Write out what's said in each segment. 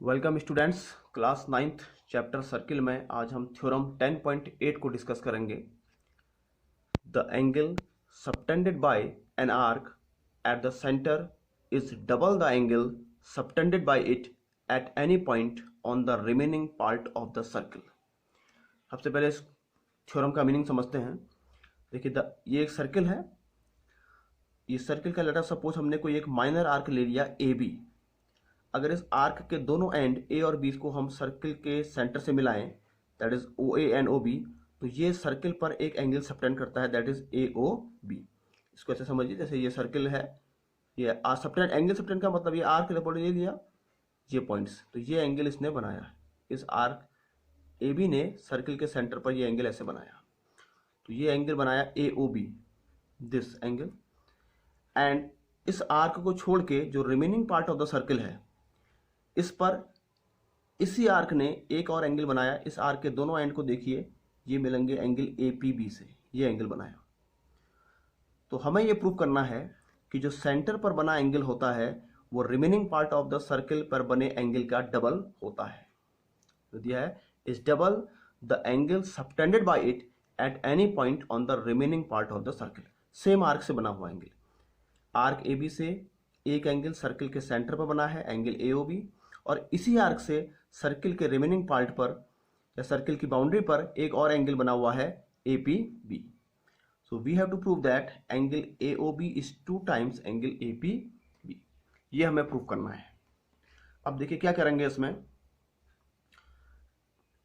Welcome students, class 9th chapter circle में आज हम थ्योरम 10.8 को डिस्कस करेंगे। The angle subtended bye an arc at the centre is double the angle subtended bye it at any point on the remaining part of the circle. सबसे पहले इस theorem का meaning समझते हैं। देखिए, ये एक सर्किल है। ये सर्किल का लेटर सपोज हमने कोई एक माइनर आर्क ले लिया ए बी। अगर इस आर्क के दोनों एंड ए और बी को हम सर्किल के सेंटर से मिलाएं, that is O A and O B, तो ये सर्किल पर एक एंगल सबटेंड करता है, that is A O B. इसको ऐसे समझिए, जैसे ये सर्किल है, ये सबटेंड एंगल सबटेंड का मतलब ये आर्क ले लिया ये पॉइंट्स, तो ये एंगल इसने बनाया है। इस आर्क ए बी ने सर्किल के सेंटर पर ये एंगल ऐसे बनाया, तो ये एंगल बनाया A O B, this angle. And इस आर्क को छोड़ के जो remaining part of the circle है, इस पर इसी आर्क ने एक और एंगल बनाया। इस आर्क के दोनों एंड को देखिए, ये मिलेंगे एंगल ए पी बी से, ये एंगल बनाया। तो हमें ये प्रूव करना है कि जो सेंटर पर बना एंगल होता है वो remaining part of the circle पर बने एंगल का डबल होता है। तो दिया है is double the angle subtended bye it at any point on the remaining part of the circle. Same arc से बना हुआ एंगल, आर्क ए बी से एक एंगल सर्किल के सेंटर पर बना है, एंगल ए ओ बी, और इसी आर्क से सर्किल के रिमेनिंग पार्ट पर या सर्किल की बाउंड्री पर एक और एंगल बना हुआ है A P B. So we have to prove that angle A O B is 2 times angle A P B. ये हमें प्रूव करना है। अब देखिए क्या करेंगे, इसमें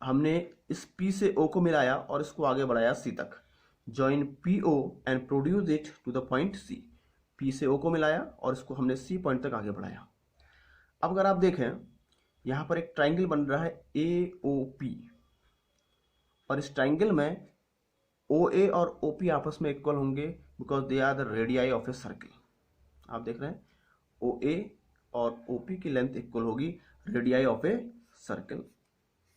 हमने इस P से O को मिलाया और इसको आगे बढ़ाया C तक। Join P O and produce it to the point C। P से O को मिलाया और इसको हमने C पॉइंट तक आगे बढ़ाया। अब अगर आप देखें, यहां पर एक ट्राइंगल बन रहा है ए ओ पी, और इस ट्राइंगल में ओ ए और ओ पी आपस में इक्वल होंगे because they are the radii of a circle. आप देख रहे हैं ओ ए और ओ पी की लेंथ इक्वल होगी रेडियाई ऑफ ए सर्किल।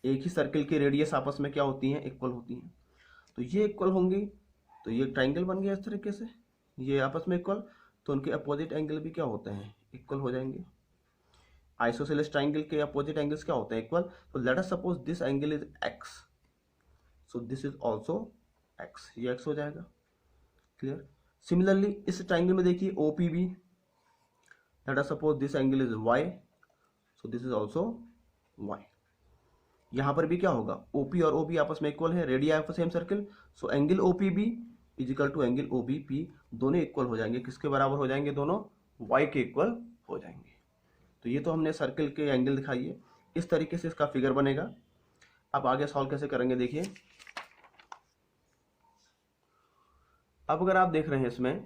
एक ही सर्किल की रेडियस आपस में क्या होती हैं, इक्वल होती हैं, तो ये इक्वल होंगी। तो ये ट्राइंगल बन गया इस तरीके से, ये आपस में इक्वल, तो उनके अपोजिट एंगल भी क्या होते हैं, इक्वल हो जाएंगे। आइसोसेलेस ट्राइंगल के अपोजिट एंगल्स क्या होते हैं, इक्वल। तो let us suppose this angle is x, so this is also x, ये एक्स हो जाएगा। क्लियर। सिमिलरली इस ट्राइंगल में देखिए O P B, let us suppose this angle is y, so this is also y. यहां पर भी क्या होगा, ओपी और ओबी आपस में इक्वल है, radius of same circle, so angle OPB is equal to angle OBP. दोनों इक्वल हो जाएंगे, किसके बराबर हो जाएंगे, दोनों वाई के इक्वल हो जाएंगे। तो ये तो हमने सर्किल के एंगल दिखाई है, इस तरीके से इसका फिगर बनेगा। अब आगे सॉल्व कैसे करेंगे देखिए। अब अगर आप देख रहे हैं इसमें,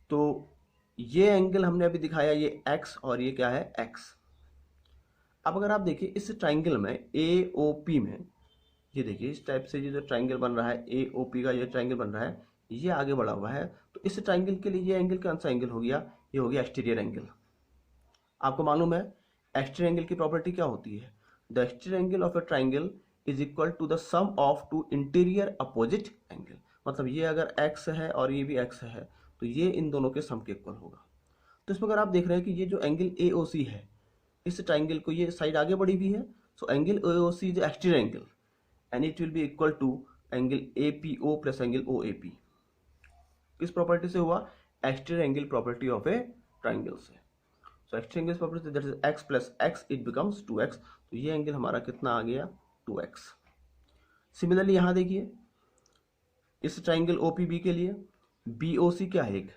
तो ये एंगल हमने अभी दिखाया, ये x और ये क्या है, x। अब अगर आप देखिए इस ट्राइंगल में ए ओ पी में, ये देखिए इस टाइप से ये जो ट्राइंगल बन रहा है, ए ओ पी का ये ट्राइंगल बन रहा है, ये आगे बढ़ा हुआ है, तो इस ट्राइंगल के लिए ये एंगल कौन सा एंगल हो गया, ये हो गया एक्सटीरियर एंगल। आपको मालूम है एक्सटीरियर एंगल की प्रॉपर्टी क्या होती है, the exterior angle of a triangle is equal to the sum of two interior opposite angle. मतलब ये अगर x है और ये भी x है, तो ये इन दोनों के सम के इक्वल होगा। तो इसमें अगर आप देख रहे हैं कि ये जो एंगल AOC है, इस ट्राइंगल को ये साइड आगे बढ़ी हुई है, so angle AOC is exterior angle and it will be equal to angle APO plus angle OAP। किस प्रॉपर्टी से हुआ, exterior angle property of a triangle से। So exterior angle property that is x plus x, it becomes 2x। तो ये angle हमारा कितना आ गया, 2x। Similarly यहां देखिए इस ट्राइंगल OPB के लिए BOC क्या है, एक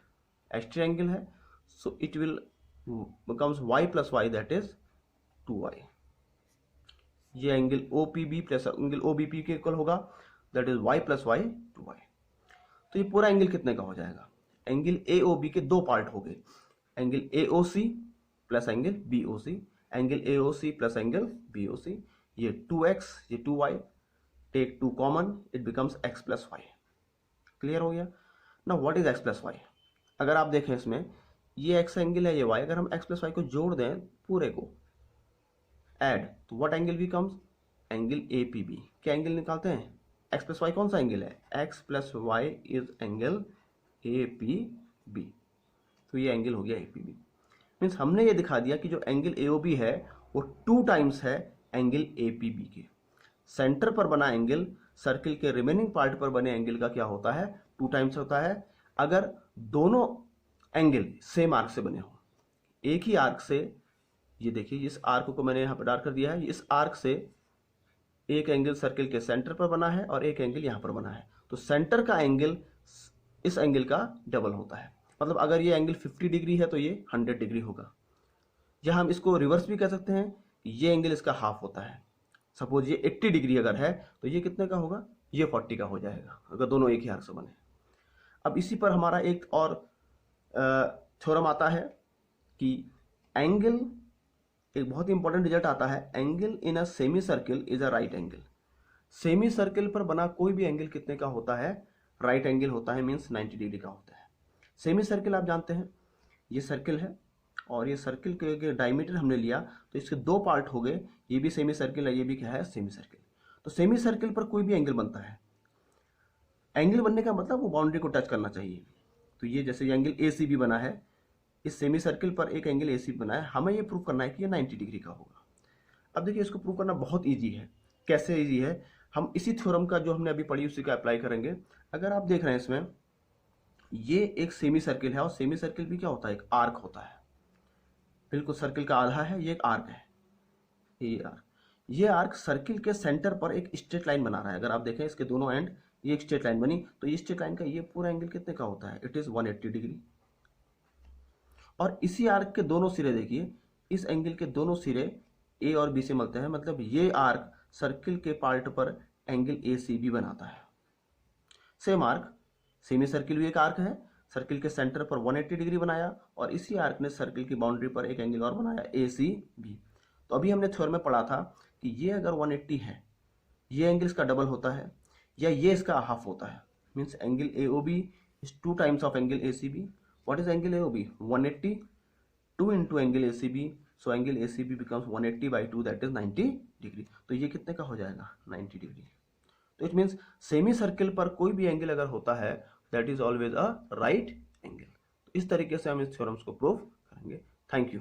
एक्सटीरियर एंगल है, so it will becomes y plus y, that is 2y। ये angle OPB plus angle OBP के इक्वल होगा, that is y plus y 2y। तो ये पूरा एंगल कितने का हो जाएगा, एंगल AOB के दो पार्ट हो गए, angle AOC plus angle BOC, angle AOC plus angle BOC। ये 2x, ये 2y, take 2 common, it becomes x plus y। Clear हो गया ना। What is x plus y, अगर आप देखें इसमें ये x एंगल है, ये y, अगर हम x प्लस y को जोड़ दें पूरे को ऐड, तो what angle becomes, angle APB। क्या एंगल निकालते हैं, x प्लस y कौन सा एंगल है, x plus y is angle APB। तो ये एंगल हो गया APB। मीन्स हमने ये दिखा दिया कि जो एंगल AOB है वो 2 टाइम्स है एंगल APB के। सेंटर पर बना एंगल सर्किल के रिमेनिंग पार्ट पर बने एंगल का क्या होता है, 2 टाइम्स होता है, अगर दोनों एंगल सेम आर्क से बने हो। एक ही आर्क से, ये देखिए इस आर्क को मैंने यहां पर डार्क कर दिया है, इस आर्क से एक एंगल सर्किल के सेंटर पर बना है और एक एंगल यहां पर बना है, तो सेंटर का एंगल इस एंगल का डबल होता है। मतलब अगर ये एंगल 50 डिग्री है तो ये 100 डिग्री होगा। या हम इसको रिवर्स भी कह सकते हैं, ये एंगल इसका हाफ होता है। सपोज ये 80 डिग्री अगर है तो ये कितने का होगा, ये 40 का हो जाएगा, अगर दोनों एक ही आर्क से बने। अब इसी पर हमारा एक और थ्योरम आता है कि एंगल, एक बहुत ही इंपॉर्टेंट रिजल्ट आता है, angle in a semi circle is a right angle. Semi circle पर बना कोई भी एंगल कितने का होता है, राइट एंगल होता है, मीन्स 90 डिग्री का होता है। सेमी सर्किल आप जानते हैं, ये सर्किल है और ये सर्किल के डायमीटर हमने लिया तो इसके 2 पार्ट हो गए, ये भी सेमी सर्किल है, ये भी क्या है, सेमी सर्किल। तो सेमी सर्किल पर कोई भी एंगल बनता है, एंगल बनने का मतलब वो बाउंड्री को टच करना चाहिए। तो ये जैसे एंगल ACB बना है, इस सेमी सर्किल पर एक एंगल ACB बना है, हमें ये प्रूव करना है कि ये 90 डिग्री का होगा। अब देखिए इसको प्रूव करना बहुत ईजी है। कैसे ईजी है, हम इसी थ्योरम का जो हमने अभी पढ़ी उसी का अप्लाई करेंगे। अगर आप देख रहे हैं इसमें, ये एक सेमी सर्किल है और सेमी सर्किल भी क्या होता है, एक आर्क होता है। बिल्कुल सर्किल का आधा है, ये एक आर्क है, ये आर्क सर्किल के सेंटर पर एक स्ट्रेट लाइन बना रहा है। अगर आप देखें इसके दोनों एंड ये एक स्ट्रेट लाइन बनी, तो ये स्ट्रेट लाइन का ये पूरा एंगल कितने का होता है, इट इज 180 डिग्री। और इसी आर्क के दोनों सिरे देखिए, इस एंगल के दोनों सिरे A और B से मिलते हैं, मतलब ये आर्क सर्किल के पार्ट पर एंगल ACB बनाता है। सेम आर्क, सेमी सर्किल भी एक आर्क है, सर्किल के सेंटर पर 180 डिग्री बनाया और इसी आर्क ने सर्किल की बाउंड्री पर एक एंगल और बनाया ACB। तो अभी हमने थ्योरम में पढ़ा था कि ये अगर 180 है, ये एंगल इसका डबल होता है या ये इसका हाफ होता है, means angle AOB is 2 times of angle ACB। What is angle AOB, 180, 2 into angle ACB, so angle ACB becomes 180 by 2, that is 90 degree. तो ये कितने का हो जाएगा, 90 डिग्री। तो इट मीन्स सेमी सर्किल पर कोई भी एंगल अगर होता है that is always a right angle. इस तरीके से हम इस थ्योरम्स को प्रूव करेंगे। Thank you.